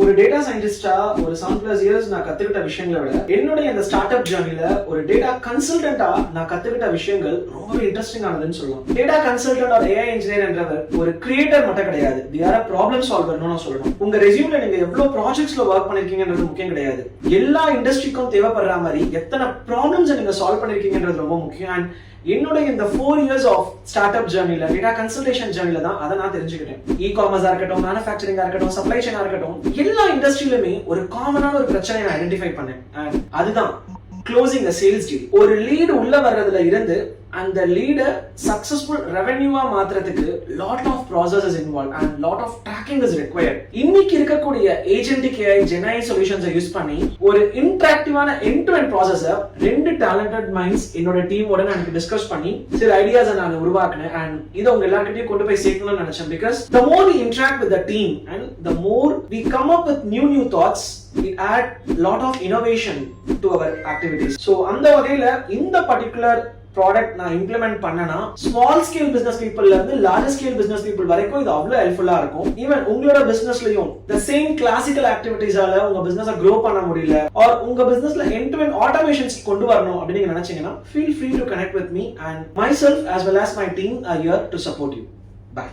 ஒரு டேட்டா சயின்டிஸ்டா ஒரு 7+ இயர்ஸ் நான் கத்துக்கிட்ட விஷயங்களை விட என்னுடைய இந்த ஸ்டார்ட் அப் ஜர்னில ஒரு டேட்டா கன்சல்டன்டா நான் கத்துக்கிட்ட விஷயங்கள் ரொம்ப இன்ட்ரெஸ்டிங் ஆனதுன்னு சொல்லலாம். டேட்டா கன்சல்டன்ட் ஒரு AI இன்ஜினியர் என்றவர் ஒரு கிரியேட்டர் மட்டும் கிடையாது, they are a problem solver னு சொல்லணும். உங்க ரெஸ்யூம்ல நீங்க எவ்வளவு ப்ராஜெக்ட்ஸ்ல வர்க் பண்ணிருக்கீங்கன்றது முக்கியம் கிடையாது, எல்லா இண்டஸ்ட்ரிக்கும் தேவைப்படுற மாதிரி எத்தனை ப்ராப்ளம்ஸ் நீங்க சால்வ் பண்ணிருக்கீங்கன்றது ரொம்ப முக்கியம். அண்ட் என்னுடைய இந்த 4 இயர்ஸ் ஆஃப் ஸ்டார்ட் அப் ஜர்னில டேட்டா கன்சல்டேஷன் ஜர்னில தான் அதை நான் தெரிஞ்சுக்கிட்டேன். இ-காமர்ஸா இருக்கட்டும், மேனுஃபேக்சரிங்கா இருக்கட்டும், சப்ளை செயினா இருக்கட்டும், எல்லா இண்டஸ்ட்ரியிலுமே ஒரு காமனான ஒரு பிரச்சனையை நான் ஐடென்டிஃபை பண்ணேன். அண்ட் அதுதான் க்ளோசிங் a சேல்ஸ் டீல். ஒரு லீடு உள்ள வர்றதுல இருந்து அந்த லீட சக்சஸ்ஃபுல் ரெவென்யூவா மாத்துறதுக்கு lot of processes involve and lot of tracking is required. இன்னைக்கு இருக்கக்கூடிய ஏஜென்டிக் AI ஜெனஐ சொல்யூஷன்ஸை யூஸ் பண்ணி ஒரு இன்டராக்டிவான எண்ட் டு எண்ட் ப்ராசஸை 2 டேலண்டட் மைண்ட்ஸ் என்னோட டீமோட நான் டிஸ்கஸ் பண்ணி சில ஐடியாஸை நான் உருவாக்கினேன். அண்ட் இதை உங்க எல்லாருக்கிட்டையும் கொண்டு போய் சேர்க்கணும்னு நினைச்சேன். Because the more we interact with the team and the more we come up with new thoughts, we add lot of innovation to our activities. So அந்த வகையில இந்த பர்టిక్యులர் ப்ராடக்ட் நான் இம்ப்ளிமெண்ட் பண்ணனா ஸ்மால் ஸ்கேல் பிசினஸ் பீப்புள்ல இருந்து large scale business people வரைக்கும் இது அவ்வளவு ஹெல்ப்ஃபுல்லா இருக்கும். ஈவன் உங்களோட பிசினஸ்லயும் the same கிளாசிக்கல் ஆக்டிவிட்டீஸால உங்க பிசினஸை grow பண்ண முடியல ஆர் உங்க பிசினஸ்ல end to end automations கொண்டு வரணும் அப்படி நீங்க நினைச்சீங்கன்னா feel free to connect with me and myself as well as my team are here to support you. Bye.